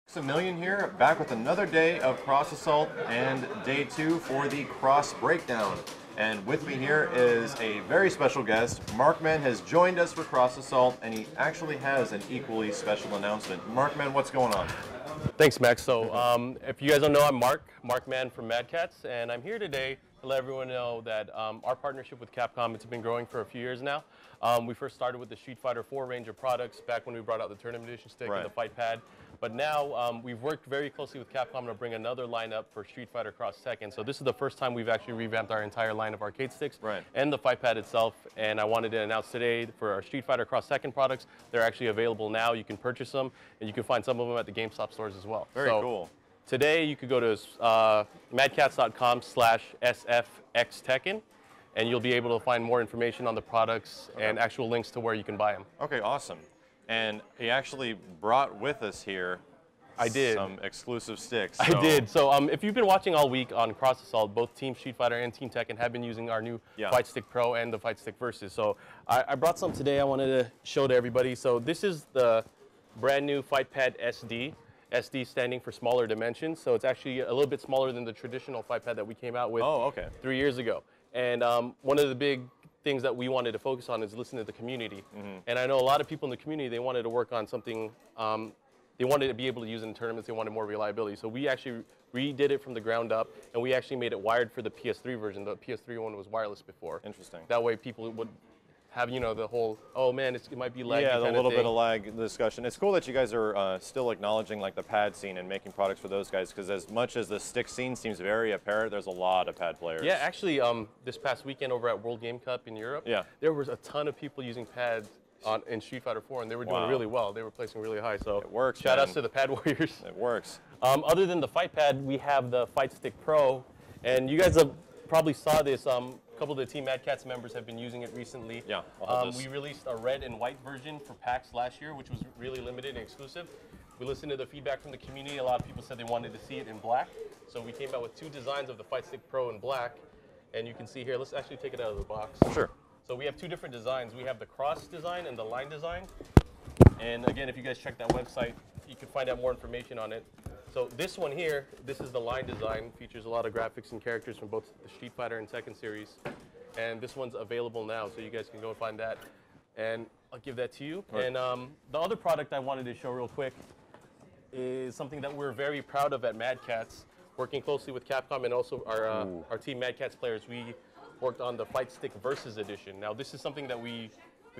Maximilian here, back with another day of Cross Assault and day 2 for the Cross Breakdown. And with me here is a very special guest. Markman has joined us for Cross Assault, and he actually has an equally special announcement. Markman, what's going on? Thanks, Max. So, if you guys don't know, I'm Markman from Mad Catz, and I'm here today to let everyone know that our partnership with Capcom, it's been growing for a few years now. We first started with the Street Fighter 4 range of products back when we brought out the Tournament Edition stick and the Fight Pad. But now we've worked very closely with Capcom to bring another lineup for Street Fighter Cross Tekken. So this is the first time we've actually revamped our entire line of arcade sticks and the Fight Pad itself. And I wanted to announce today for our Street Fighter Cross Tekken products, they're actually available now. You can purchase them, and you can find some of them at the GameStop stores as well. Very cool. Today you could go to madcats.com/SFxTekken, and you'll be able to find more information on the products and actual links to where you can buy them. Okay, awesome. And he actually brought with us here some exclusive sticks. I did. So if you've been watching all week on Cross Assault, both Team Street Fighter and Team Tekken have been using our new Fightstick Pro and the Fightstick Versus. So I brought some today I wanted to show to everybody. So this is the brand new Fight Pad SD. SD standing for smaller dimensions. So it's actually a little bit smaller than the traditional Fight Pad that we came out with 3 years ago. And one of the big things that we wanted to focus on is listening to the community. And I know a lot of people in the community, they wanted to work on something, they wanted to be able to use it in tournaments, they wanted more reliability. So we actually redid it from the ground up, and we actually made it wired for the PS3 version. The PS3 one was wireless before. Interesting. That way people would have, you know, the whole, oh man, it might be laggy. Yeah, the little bit of lag discussion. It's cool that you guys are still acknowledging like the pad scene and making products for those guys, because as much as the stick scene seems very apparent, there's a lot of pad players. Yeah, actually, this past weekend over at World Game Cup in Europe, there was a ton of people using pads in Street Fighter 4, and they were doing really well. They were placing really high. So it works. Shout outs to the pad warriors. It works. Other than the Fight Pad, we have the Fightstick Pro, and you guys have probably saw this. A couple of the Team Mad Catz members have been using it recently. Yeah. We released a red and white version for PAX last year, which was really limited and exclusive. We listened to the feedback from the community. A lot of people said they wanted to see it in black. So we came out with 2 designs of the Fightstick Pro in black. And you can see here, let's actually take it out of the box. Sure. So we have 2 different designs. We have the cross design and the line design. And again, if you guys check that website, you can find out more information on it. So this one here, this is the line design, features a lot of graphics and characters from both the Street Fighter and Tekken series. And this one's available now, so you guys can go and find that. And I'll give that to you. And the other product I wanted to show real quick is something that we're very proud of at Mad Catz, working closely with Capcom and also our Team Mad Catz players. We worked on the Fightstick Versus edition. Now this is something that we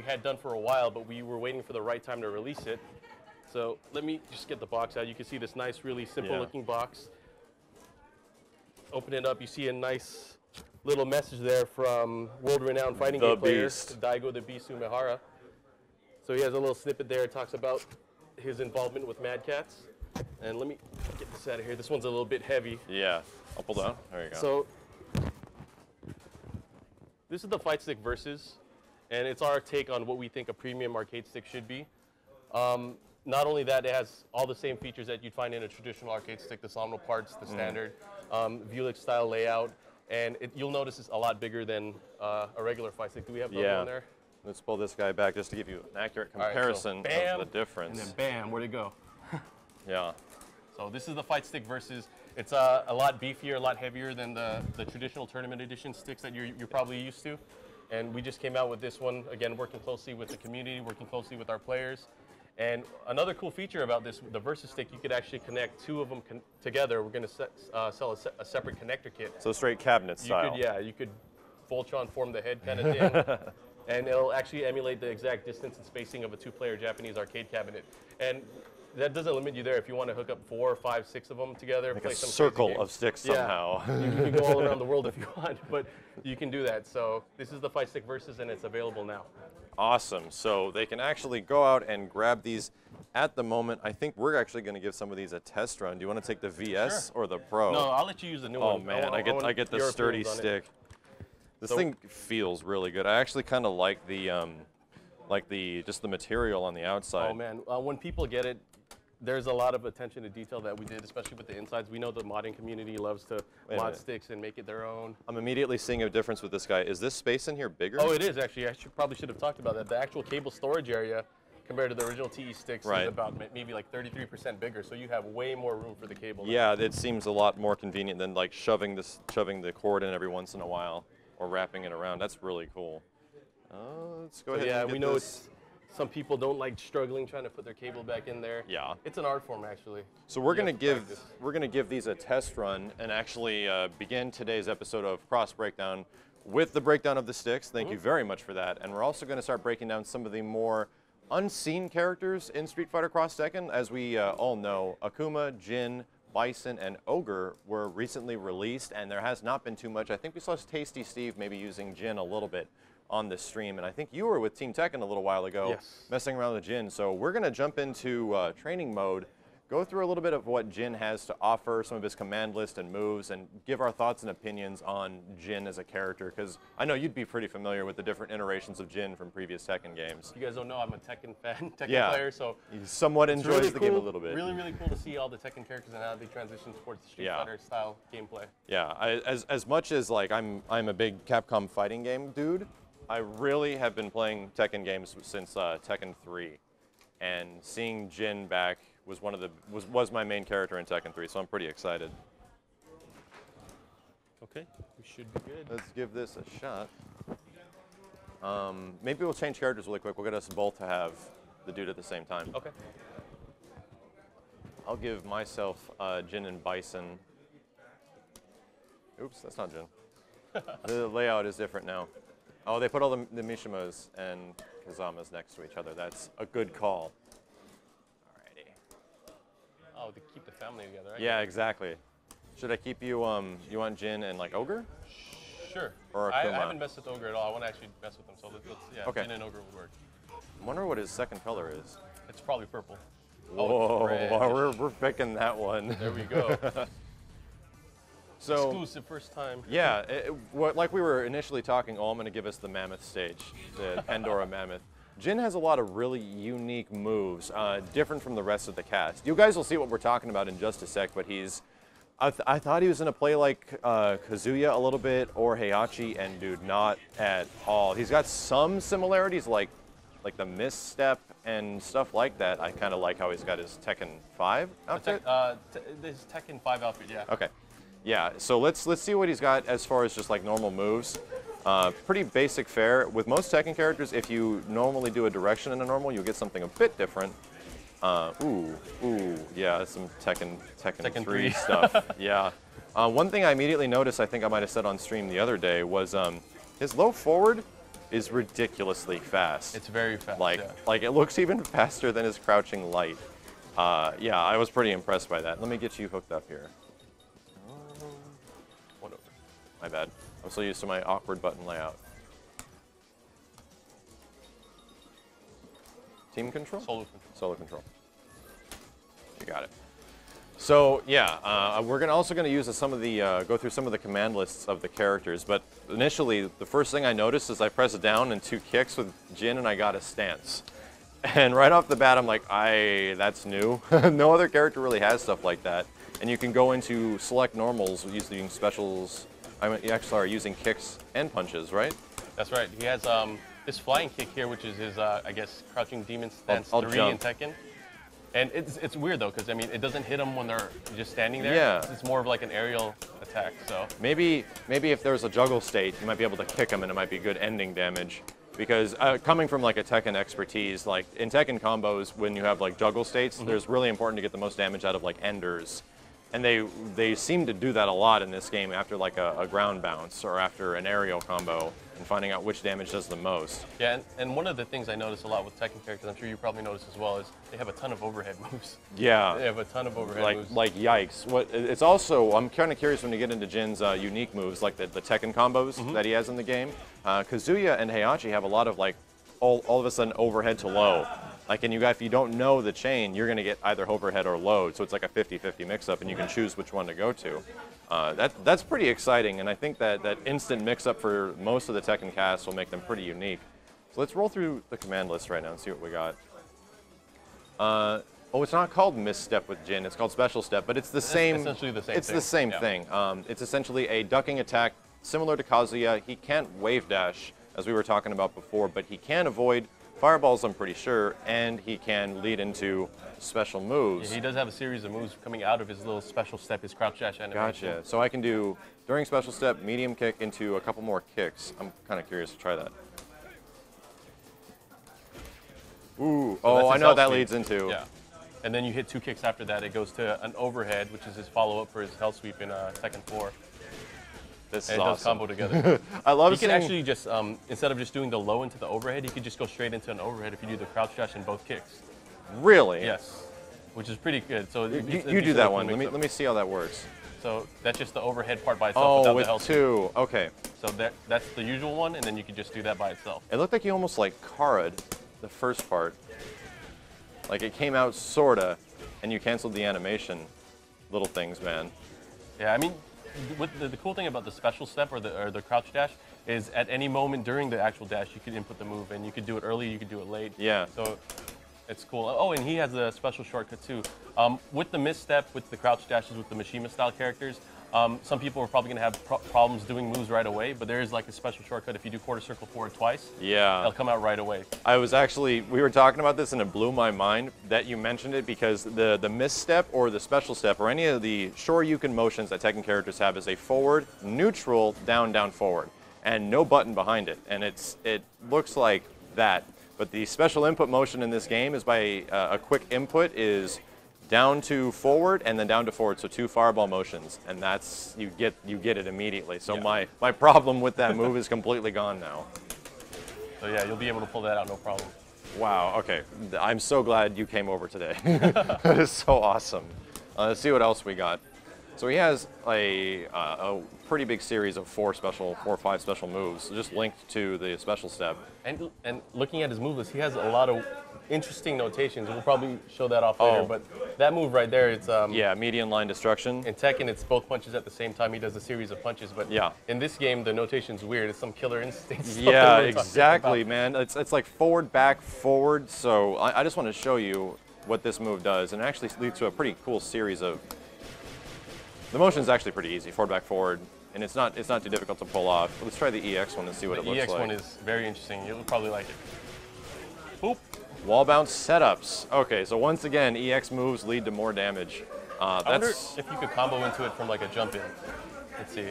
had done for a while, but we were waiting for the right time to release it. So let me just get the box out. You can see this nice, really simple looking box. Open it up, you see a nice little message there from world-renowned fighting game player, Daigo the Beast Umehara. So he has a little snippet there. It talks about his involvement with Mad Catz. And let me get this out of here. This one's a little bit heavy. Yeah, I'll pull down. There you go. So this is the Fightstick Versus, and it's our take on what we think a premium arcade stick should be. Not only that, it has all the same features that you'd find in a traditional arcade stick, the somnal parts, the standard, Vuelich style layout, and you'll notice it's a lot bigger than a regular fight stick. Do we have the one there? Let's pull this guy back just to give you an accurate comparison of the difference. And then bam, where'd it go? Yeah. So this is the Fightstick Versus. It's a lot beefier, a lot heavier than the traditional Tournament Edition sticks that you're probably used to. And we just came out with this one, again, working closely with the community, working closely with our players. And another cool feature about this, the Versus stick, you could actually connect 2 of them together. We're going to sell a separate connector kit. So straight cabinet style. You could Voltron form the head kind of thing. And it'll actually emulate the exact distance and spacing of a 2-player Japanese arcade cabinet. And that doesn't limit you there. If you want to hook up 4, 5, 6 of them together, like play a some circle of sticks somehow. You can go all around the world if you want, but you can do that. So this is the Fightstick Versus, and it's available now. Awesome. So they can actually go out and grab these at the moment. I think we're actually going to give some of these a test run. Do you want to take the VS or the Pro? No, I'll let you use the new one. Oh man, I get the sturdy stick. This thing feels really good. I actually kind of like the just the material on the outside. Oh man, when people get it, there's a lot of attention to detail that we did, especially with the insides. We know the modding community loves to mod sticks and make it their own. I'm immediately seeing a difference with this guy. Is this space in here bigger? Oh, it is actually. Probably should have talked about that. The actual cable storage area compared to the original TE sticks, Right. is about maybe like 33% bigger, so you have way more room for the cable. Yeah, it seems a lot more convenient than like shoving the cord in every once in a while or wrapping it around. That's really cool. Let's go ahead Yeah, and get we know this. some people don't like struggling trying to put their cable back in there. Yeah. It's an art form, actually. So we're You gonna have to practice. we're gonna give these a test run and actually begin today's episode of Cross Breakdown with the breakdown of the sticks. Thank you very much for that. And we're also going to start breaking down some of the more unseen characters in Street Fighter Cross Tekken. As we all know, Akuma, Jin, Bison, and Ogre were recently released, and there has not been too much. I think we saw Tasty Steve maybe using Jin a little bit on this stream, and I think you were with Team Tekken a little while ago, Yes. messing around with Jin. So we're going to jump into training mode, go through a little bit of what Jin has to offer, some of his command list and moves, and give our thoughts and opinions on Jin as a character, because I know you'd be pretty familiar with the different iterations of Jin from previous Tekken games. You guys don't know I'm a Tekken fan, Tekken Yeah. player, so He somewhat it's enjoys really the game a cool, little bit. Really, really cool to see all the Tekken characters and how they transition towards the Street Yeah. Fighter style gameplay. Yeah, as much as like I'm a big Capcom fighting game dude, I really have been playing Tekken games since Tekken 3, and seeing Jin back was my main character in Tekken 3, so I'm pretty excited. Okay, we should be good. Let's give this a shot. Maybe we'll change characters really quick. We'll get us both to have the dude at the same time. Okay. I'll give myself Jin and Bison. Oops, that's not Jin. The layout is different now. Oh, they put all the Mishimas and Kazamas next to each other. That's a good call. Alrighty. Oh, to keep the family together, right? Yeah, exactly. Should I keep you, you want Jin and like Ogre? Sure. Or I Akuma? haven't messed with Ogre at all. I want to actually mess with him, so let's yeah, Okay. Jin and Ogre would work. I wonder what his second color is. It's probably purple. Whoa, fresh. we're picking that one. There we go. So, Exclusive first time. yeah, like we were initially talking, I'm going to give us the Mammoth stage, the Pandora Mammoth. Jin has a lot of really unique moves, different from the rest of the cast. You guys will see what we're talking about in just a sec, but I thought he was going to play like Kazuya a little bit, or Heihachi, and dude, not at all. He's got some similarities, like the misstep and stuff like that. I kind of like how he's got his Tekken 5 outfit. This Tekken 5 outfit, yeah. Okay. Yeah, so let's see what he's got as far as just like normal moves. Pretty basic fare. With most Tekken characters, if you normally do a direction in a normal, you'll get something a bit different. Yeah, that's some Tekken 3 stuff. Yeah. One thing I immediately noticed, I think I might have said on stream the other day, was his low forward is ridiculously fast. It's very fast, Like, yeah. like it looks even faster than his crouching light. Yeah, I was pretty impressed by that. Let me get you hooked up here. One over. My bad. I'm so used to my awkward button layout. Team control? Solo control. Solo control. You got it. So yeah, we're also gonna use some of the go through some of the command lists of the characters. But initially, the first thing I noticed is I pressed down and 2 kicks with Jin, and I got a stance. And right off the bat, I'm like, that's new. No other character really has stuff like that. And you can go into select normals using specials. Using kicks and punches, right? That's right. He has this flying kick here, which is his, I guess, crouching demon stance I'll 3 jump. in Tekken. And it's weird though, because I mean, it doesn't hit them when they're just standing there. Yeah. It's more of like an aerial attack. So Maybe if there's a juggle state, you might be able to kick him, and it might be good ending damage. Because coming from like a Tekken expertise, like in Tekken combos, when you have like juggle states, there's really important to get the most damage out of like enders. And they seem to do that a lot in this game after like a ground bounce or after an aerial combo, and finding out which damage does the most. yeah, and one of the things I notice a lot with Tekken characters, I'm sure you probably notice as well, is they have a ton of overhead moves. Yeah. They have a ton of overhead moves. Like yikes. It's also, I'm kind of curious when you get into Jin's unique moves, like the Tekken combos that he has in the game. Kazuya and Heihachi have a lot of like all of a sudden overhead to low. Like, and if you don't know the chain, you're going to get either overhead or load. So it's like a 50-50 mix-up, and you can choose which one to go to. That's pretty exciting, and I think that instant mix-up for most of the Tekken cast will make them pretty unique. So let's roll through the command list right now and see what we got. Oh, it's not called misstep with Jin. It's called special step, but it's the same. Essentially the same It's thing. the same Yeah. thing. It's essentially a ducking attack similar to Kazuya. He can't wave dash, as we were talking about before, but he can avoid fireballs, I'm pretty sure, and he can lead into special moves. Yeah, he does have a series of moves coming out of his little special step, his crouch dash animation. Gotcha. So I can do, during special step, medium kick into a couple more kicks. I'm kind of curious to try that. Ooh, oh, I know what that leads into. Yeah. And then you hit 2 kicks after that. It goes to an overhead, which is his follow-up for his hell sweep in Tekken 4. This is and it does combo together. I love You can actually just, instead of just doing the low into the overhead, you could just go straight into an overhead if you do the crouch dash in both kicks. Really? Yes. Which is pretty good. So you do that one. Let me see how that works. So that's just the overhead part by itself without the hell sweep. Oh, with 2. Okay. So that's the usual one, and then you can just do that by itself. It looked like you almost like Kara'd the first part. Like it came out sorta, and you canceled the animation. Little things, man. Yeah, I mean, the cool thing about the special step or the crouch dash is at any moment during the actual dash, you could input the move, and you could do it early, you could do it late. Yeah. So it's cool. Oh, and he has a special shortcut too. With the misstep, with the crouch dashes, with the Mishima style characters, some people are probably going to have problems doing moves right away, but there is like a special shortcut. If you do quarter circle forward twice, yeah, they'll come out right away. We were talking about this and it blew my mind that you mentioned it, because the misstep or the special step or any of the Shoryuken motions that Tekken characters have is a forward, neutral, down, down, forward, and no button behind it. And it looks like that. But the special input motion in this game is by a quick input is down to forward and then down to forward, so 2 fireball motions, and that's you get it immediately. So yeah. my problem with that move is completely gone now. So yeah, you'll be able to pull that out no problem. Wow. Okay, I'm so glad you came over today. That is so awesome. Let's see what else we got. So he has a pretty big series of 4 or 5 special moves, just linked to the special step. And looking at his move list, he has a lot of interesting notations. We'll probably show that off later, but that move right there, it's yeah, median line destruction. In Tekken, it's both punches at the same time. He does a series of punches, but yeah, in this game, the notation's weird. It's some killer instinct stuff. Yeah, exactly, man. It's like forward, back, forward. So I just want to show you what this move does, and it actually leads to a pretty cool series of. The motion's actually pretty easy, forward, back, forward, and it's not too difficult to pull off. But let's try the EX one and see what it looks like. The EX one is very interesting. You'll probably like it. Boop. Wall bounce setups. Okay, so once again, EX moves lead to more damage. I wonder if you could combo into it from like a jump in. Let's see.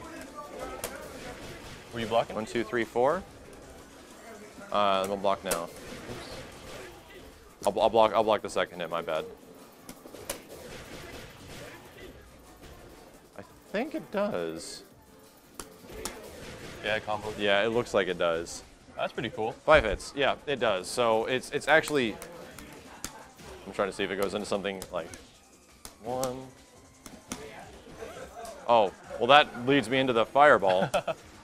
Were you blocking? 1, 2, 3, 4. We'll block now. Oops. I'll block the second hit. My bad. I think it does. Yeah, combo. Yeah, it looks like it does. That's pretty cool. 5 hits. Yeah, it does. So it's actually. I'm trying to see if it goes into something like 1. Oh, well, that leads me into the fireball.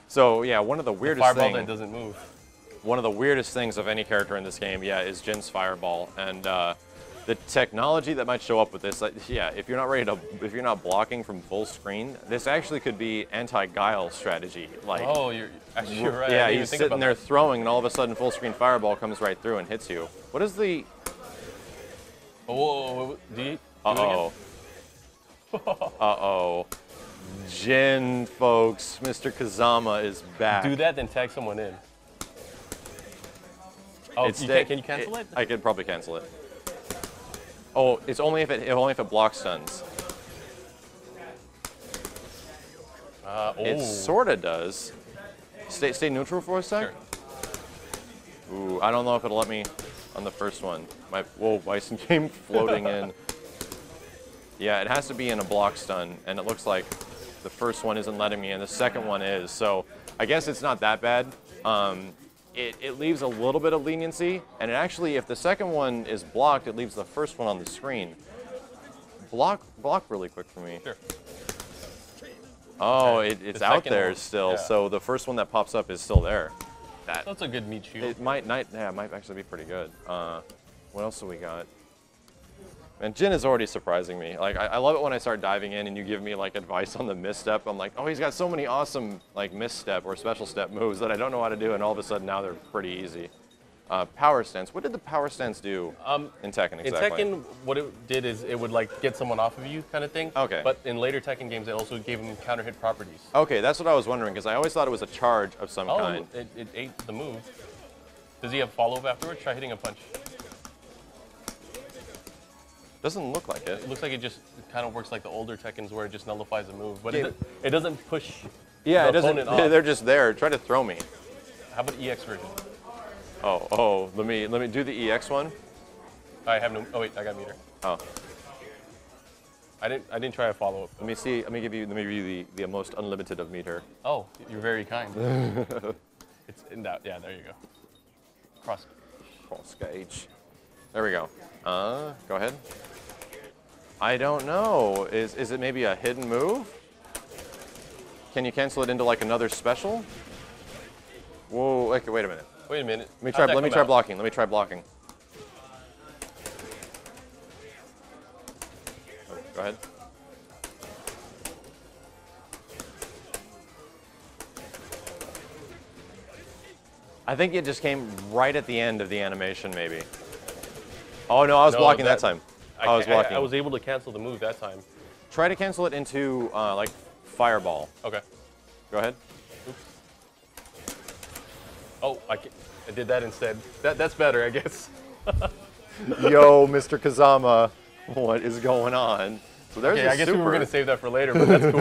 So yeah, one of the weirdest things. Fireball that doesn't move. One of the weirdest things of any character in this game, yeah, is Jin's fireball, and the technology that might show up with this, yeah, if you're not blocking from full screen, this actually could be anti-guile strategy. Like, oh, you're actually right. Yeah, he's sitting there throwing, and all of a sudden, full screen fireball comes right through and hits you. What is the? Oh, do you? Uh-oh. Uh-oh. Jin, folks, Mr. Kazama is back. Do that, then tag someone in. Oh, can you cancel it? I could probably cancel it. Oh, it's only if it block stuns. It sorta does. Stay neutral for a sec. Sure. Ooh, I don't know if it'll let me on the first one. My Bison came floating in. Yeah, it has to be in a block stun, and it looks like the first one isn't letting me, and the second one is. So I guess it's not that bad. It leaves a little bit of leniency, and it actually, if the second one is blocked, it leaves the first one on the screen. Block really quick for me. Sure. Oh, it's out there still, yeah. So the first one that pops up is still there. That's a good meat shield. It might actually be pretty good. What else do we got? And Jin is already surprising me. Like, I love it when I start diving in and you give me like advice on the misstep. I'm like, oh, he's got so many awesome like misstep or special step moves that I don't know how to do, and all of a sudden now they're pretty easy. Power stance. What did the power stance do in Tekken exactly? In Tekken, what it did is it would like get someone off of you kind of thing. Okay. But in later Tekken games, it also gave him counter hit properties. Okay, that's what I was wondering, because I always thought it was a charge of some kind. It ate the move. Does he have follow-up afterwards? Try hitting a punch. Doesn't look like it. It looks like it kind of works like the older Tekkens where it just nullifies a move, but it doesn't push. Yeah, the it doesn't. opponent off. They're just there. Try to throw me. How about EX version? Oh, let me do the EX one. I have no. Oh wait, I got meter. Oh, I didn't try a follow-up. let me see. Let me give you the most unlimited of meter. Oh, you're very kind. It's in that. Yeah, there you go. Cross gauge. There we go. Go ahead. I don't know. Is it maybe a hidden move? Can you cancel it into like another special? Whoa, okay, wait a minute. Wait a minute. Let me try blocking. Let me try blocking. Oh, go ahead. I think it just came right at the end of the animation, maybe. Oh no, I was blocking that time. I was blocking. I was able to cancel the move that time. Try to cancel it into like fireball. Okay. Go ahead. Oops. Oh, I did that instead. That's better, I guess. Yo, Mr. Kazama, what is going on? So there's okay, I guess we were gonna save that for later, but that's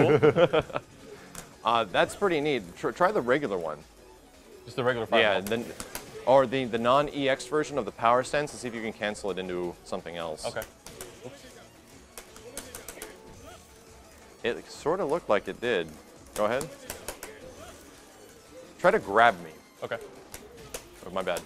cool. That's pretty neat. Try the regular one. Just the regular fireball. Yeah, then, or the non-EX version of the power stance, and see if you can cancel it into something else. Okay. It sort of looked like it did. Go ahead. Try to grab me. Okay. Oh, my bad.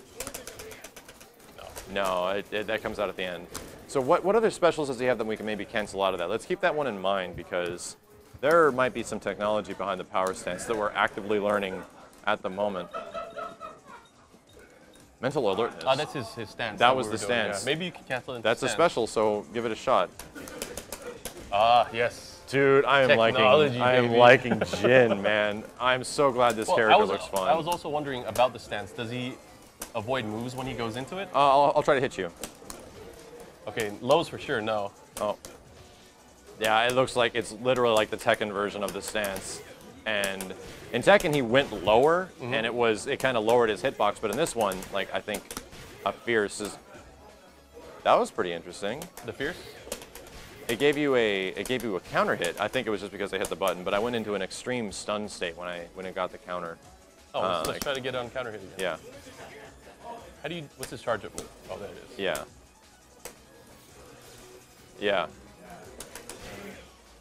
No, that comes out at the end. So what other specials does he have that we can maybe cancel out of that? Let's keep that one in mind because there might be some technology behind the power stance that we're actively learning at the moment. Mental alertness. Oh, that's his stance. That was the stance. Yeah. Maybe you can cancel it into That's stance. a special, so give it a shot. Ah, yes. Dude, I am liking Jin, man. I'm so glad this character looks fun. I was also wondering about the stance. Does he avoid moves when he goes into it? I'll try to hit you. Okay, lows for sure, no. Oh. Yeah, it looks like it's literally like the Tekken version of the stance. And in Tekken, he went lower, and it kind of lowered his hitbox. But in this one, like I think, a Fierce is. That was pretty interesting. The Fierce? It gave you a counter hit. I think it was just because I hit the button, but I went into an extreme stun state when it got the counter. Oh, let's try to get on counter hit again. Yeah. How do you? What's his charge up move? Oh, there it is. Yeah. Yeah.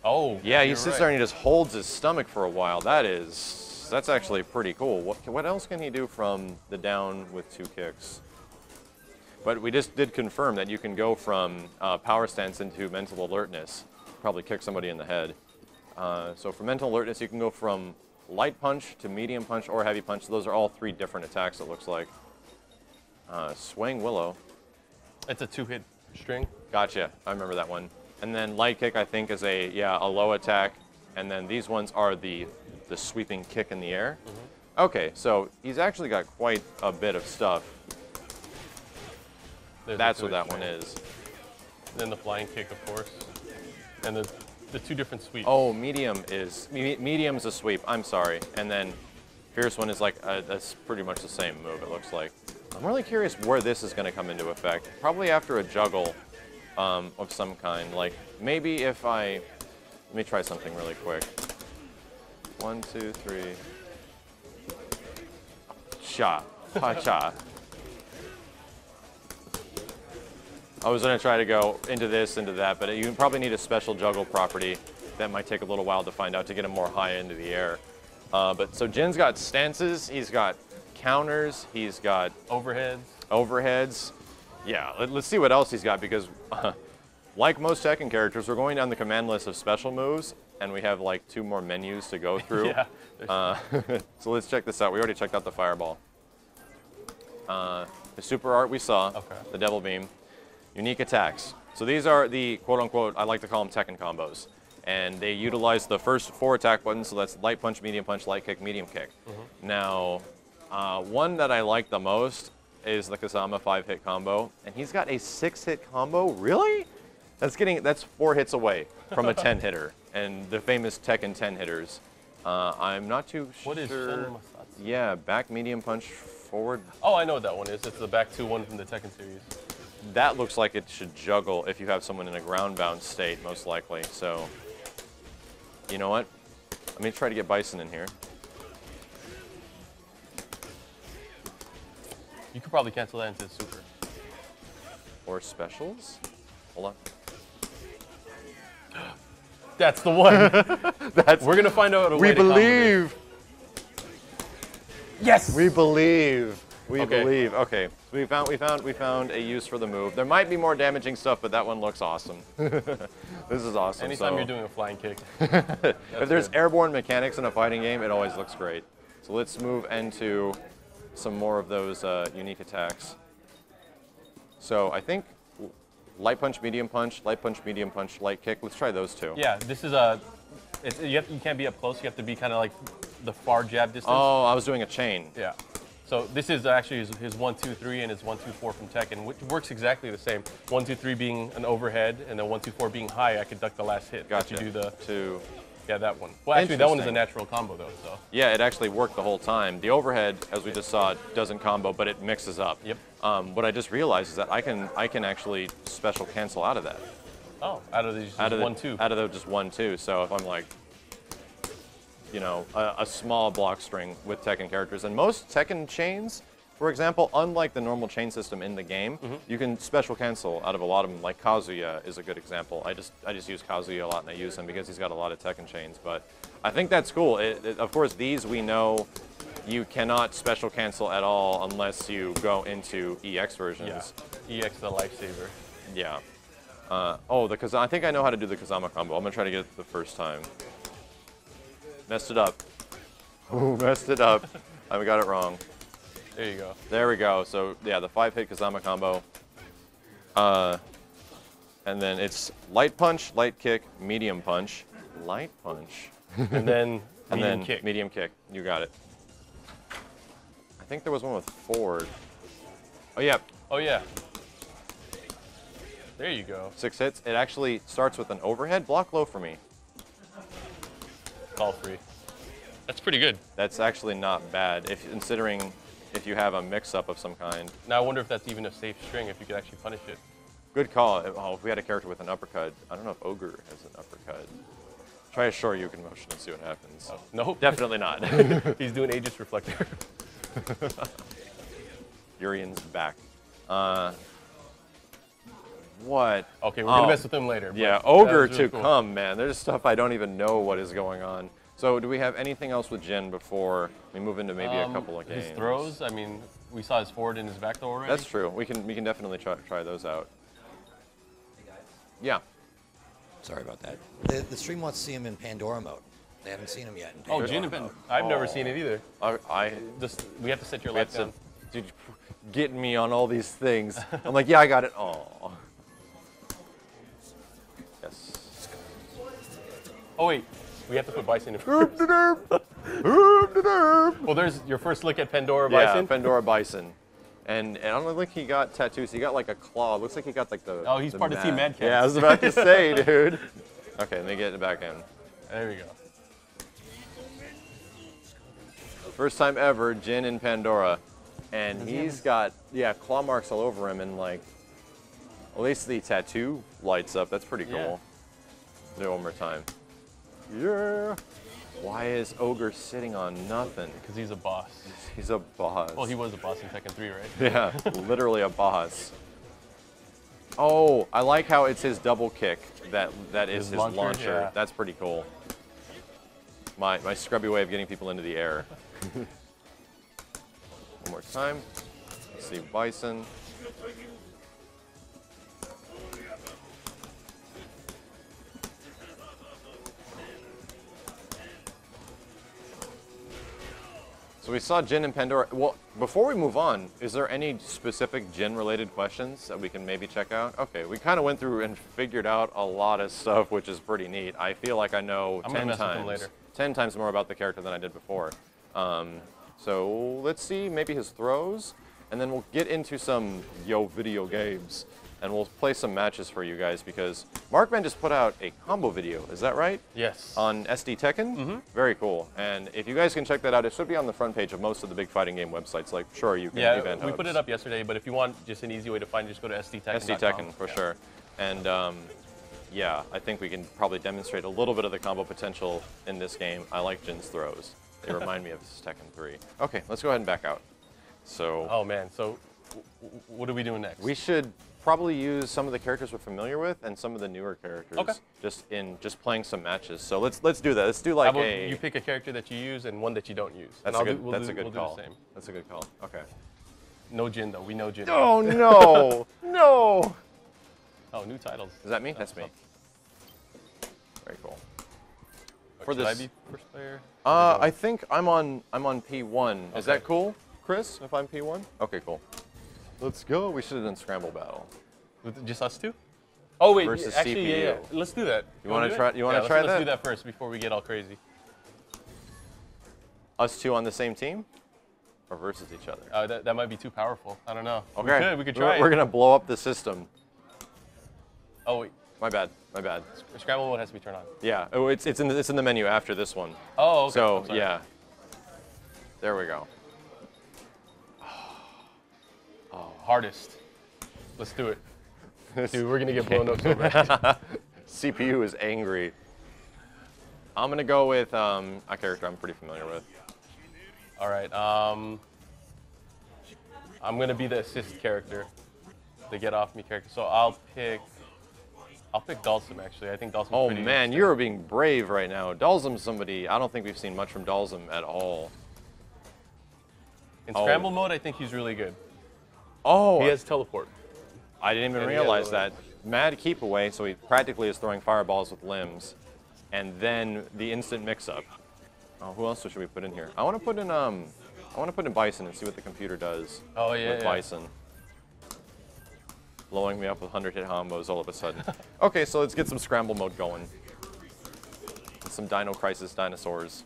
Oh. Yeah, he sits there and he just holds his stomach for a while. That's actually pretty cool. What else can he do from the down with 2 kicks? But we just did confirm that you can go from power stance into mental alertness. Probably kick somebody in the head. So for mental alertness, you can go from light punch to medium punch or heavy punch. Those are all 3 different attacks, it looks like. Swaying Willow. It's a 2-hit string. Gotcha. I remember that one. And then light kick, I think, is a low attack. And then these ones are the sweeping kick in the air. Okay, so he's actually got quite a bit of stuff. That's what that one is. And then the flying kick, of course. And the 2 different sweeps. Oh, medium's a sweep. I'm sorry. And then Fierce one is like that's pretty much the same move. It looks like. I'm really curious where this is going to come into effect. Probably after a juggle of some kind. Like maybe if let me try something really quick. 1, 2, 3. Cha, cha. I was going to try to go into this, into that, but you probably need a special juggle property that might take a little while to find out to get him more high into the air. But so Jin's got stances, he's got counters, he's got overheads. Yeah, let's see what else he's got because like most Tekken characters, we're going down the command list of special moves and we have like 2 more menus to go through. Yeah. So let's check this out. We already checked out the fireball. The super art we saw, the devil beam. Unique attacks. So these are the quote-unquote, I like to call them Tekken combos. And they utilize the first 4 attack buttons, so that's light punch, light kick, medium kick. Now, one that I like the most is the Kazama 5-hit combo. And he's got a 6-hit combo? Really? That's 4 hits away from a 10-hitter. And the famous Tekken 10 hitters. I'm not too sure. What is Shin Masatsu? Yeah, back medium punch forward. Oh, I know what that one is. It's the back 2-1 from the Tekken series. That looks like it should juggle if you have someone in a ground-bound state, most likely. So, you know what? Let me try to get Bison in here. You could probably cancel that into super. Or specials? Hold on. That's the one. We're gonna find out a way to combo this. Yes. We believe. We Okay. believe. Okay. So we found a use for the move. There might be more damaging stuff, but that one looks awesome. This is awesome. Anytime you're doing a flying kick. If there's airborne mechanics in a fighting game, it always looks great. So let's move into some more of those unique attacks. So I think light punch, medium punch, light punch, medium punch, light kick. Let's try those two. Yeah, this is a. You can't be up close. You have to be kind of like the far jab distance. Oh, I was doing a chain. Yeah. So this is actually his 1-2-3 and his 1-2-4 from Tekken, which works exactly the same. 1-2-3 being an overhead, and then 1-2-4 being high. I could duck the last hit. Gotcha. You do the Two. Yeah, that one. Well, actually, that one is a natural combo though. So. Yeah, it actually worked the whole time. The overhead, as we just saw, doesn't combo, but it mixes up. Yep. What I just realized is that I can actually special cancel out of that. Oh, out of these just 1-2. Out of the just 1-2. So if I'm like, you know, a small block string with Tekken characters, and most Tekken chains, for example, unlike the normal chain system in the game, you can special cancel out of a lot of them. Like Kazuya is a good example. I just use Kazuya a lot, and I use him because he's got a lot of Tekken chains. But I think that's cool. Of course, these we know you cannot special cancel at all unless you go into EX versions. Yeah, EX the lifesaver. Yeah. Oh, I think I know how to do the Kazama combo. I'm gonna try to get it the first time. Messed it up. Ooh, messed it up. I got it wrong. There you go. There we go. So yeah, the 5-hit Kazama combo. And then it's light punch, light kick, medium punch, light punch, And then kick. Medium kick. You got it. I think there was one with forward. Oh yeah. Oh yeah. There you go. 6 hits. It actually starts with an overhead. Block low for me. Call free. That's pretty good. That's actually not bad, considering if you have a mix-up of some kind. Now I wonder if that's even a safe string, if you could actually punish it. Good call. Oh, if we had a character with an uppercut. I don't know if Ogre has an uppercut. Try a Shoryuken motion and see what happens. Oh, nope. Definitely not. He's doing Aegis Reflector. Urian's back. What? Okay, we're gonna mess with him later. Yeah, Ogre really to cool. come, man. There's stuff I don't even know what is going on. So do we have anything else with Jin before we move into maybe a couple of games? His throws, I mean, we saw his forward and his back throw already. That's true. We can definitely try those out. Yeah. Sorry about that. The stream wants to see him in Pandora mode. They haven't seen him yet in Oh, Pandora Jin and mode. I've never seen it either. We have to set your We lights have down. to, dude, getting me on all these things. I'm like, yeah, I got it. Oh. Yes. Oh wait, we have to put Bison in. Well, there's your first look at Pandora Bison. Yeah, Pandora Bison. And I don't think he got tattoos. He got like a claw. Looks like he got like the. Oh, he's part of Team Mad Cats. Yeah, I was about to say, dude. Okay, let me get it back in. There we go. First time ever, Jin in Pandora. And he's got, claw marks all over him, and like, at least the tattoo lights up. That's pretty cool. Do it one more time. Yeah. Why is Ogre sitting on nothing? Because he's a boss. He's a boss. Well, he was a boss in Tekken 3, right? Yeah, literally a boss. Oh, I like how it's his double kick that is his launcher. Yeah. That's pretty cool. My scrubby way of getting people into the air. One more time. Let's see, Bison. So we saw Jin and Pandora. Well, before we move on, is there any specific Jin-related questions that we can maybe check out? Okay, we kind of went through and figured out a lot of stuff, which is pretty neat. I feel like I know 10 times more about the character than I did before. So let's see maybe his throws, and then we'll get into some video games, and we'll play some matches for you guys because Markman just put out a combo video. Is that right? Yes. On SD Tekken? Very cool. And if you guys can check that out, it should be on the front page of most of the big fighting game websites. Like, sure, you can Event we Hubs. put it up yesterday, but if you want just an easy way to find, just go to SDTekken.com. SD Tekken, for sure. And yeah, I think we can probably demonstrate a little bit of the combo potential in this game. I like Jin's throws. They remind me of Tekken 3. Okay, let's go ahead and back out. So. Oh man, so what are we doing next? We should probably use some of the characters we're familiar with and some of the newer characters. Okay. Just playing some matches. So let's do that. Let's do like How about you pick a character that you use and one that you don't use. That's a good call. We'll do the same. That's a good call. Okay. No Jin though. We know Jin. Oh no! No! Oh, new titles. Is that me? That's me. Very cool. Should I be first player? I think I'm on P1. Okay. Is that cool, Chris? If I'm P1? Okay, cool. Let's go. We should have done Scramble Battle. With just us two? Oh wait, versus actually, CPU. yeah. Let's do that. You want to try? You want to try that? Let's do that first before we get all crazy. Us two on the same team, or versus each other? That might be too powerful. I don't know. Okay. We could try. We're gonna blow up the system. Oh wait. My bad. My bad. Scramble mode has to be turned on. Yeah. Oh, it's in the menu after this one. Oh, okay. So yeah. There we go. Oh, hardest. Let's do it. Dude, we're gonna get blown up so bad. CPU is angry. I'm gonna go with a character I'm pretty familiar with. All right. I'm gonna be the assist character, the get off me character. So I'll pick Dalsum actually. I think Dalsum's Oh pretty man, interesting. you're being brave right now. Dalsum's somebody I don't think we've seen much from Dalsum at all. In Scramble mode, I think he's really good. Oh, He has teleport. I didn't even and he realize has that. Mad keep away, so he practically is throwing fireballs with limbs, and then the instant mix-up. Oh, who else should we put in here? I want to put in Bison and see what the computer does. Oh yeah. With Bison. Blowing me up with 100-hit combos all of a sudden. Okay, so let's get some Scramble mode going. And some Dino Crisis dinosaurs.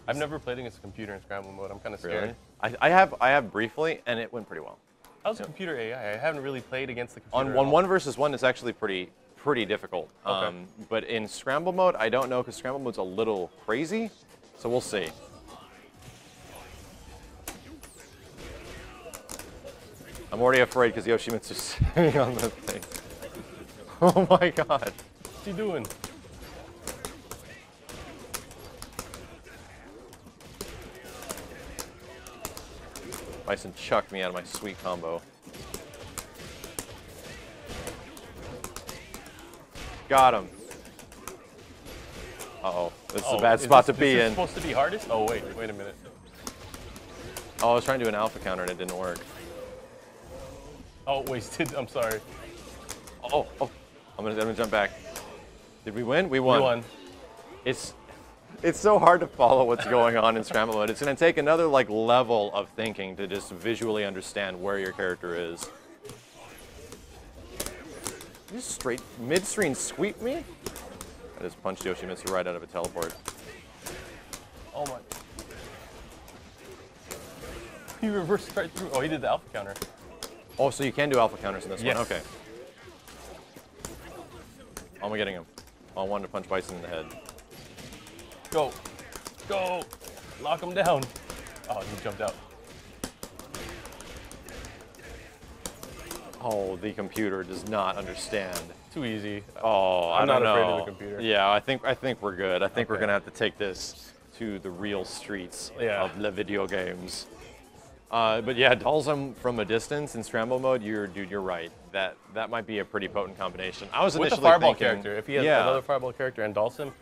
I've never played against a computer in Scramble mode. I'm kind of scared. Really? I have briefly, and it went pretty well. How's the computer AI? I haven't really played against the computer. On 1 versus 1, it's actually pretty difficult. Okay. But in Scramble mode, I don't know because Scramble mode's a little crazy, so we'll see. I'm already afraid because Yoshimitsu's sitting on the thing. Oh my god. What's he doing? Bison chucked me out of my sweet combo. Got him. Uh-oh. This is a bad spot to be in. Is this supposed to be hardest? Oh, wait a minute. Oh, I was trying to do an alpha counter and it didn't work. Oh, wasted. I'm sorry. Oh. I'm gonna jump back. Did we win? We won. We won. It's so hard to follow what's going on in Scramble mode. It's going to take another level of thinking to just visually understand where your character is. You just straight mid-screen sweep me? I just punched Yoshimitsu right out of a teleport. Oh my. He reversed right through. Oh, he did the alpha counter. Oh, so you can do alpha counters in this Yes. one? Okay. Oh, am I getting him? Oh, I wanted to punch Bison in the head. Go. Go. Lock him down. Oh, he jumped out. Oh, the computer does not understand. Too easy. Oh, I I'm don't not know. afraid of the computer. Yeah, I think we're good. I think we're Okay. gonna have to take this to the real streets Yeah. of the video games. But yeah, Dalsum from a distance in Scramble mode, you're right. That might be a pretty potent combination. I was With initially the fireball thinking, character, if he has yeah, another fireball character and Dalsum,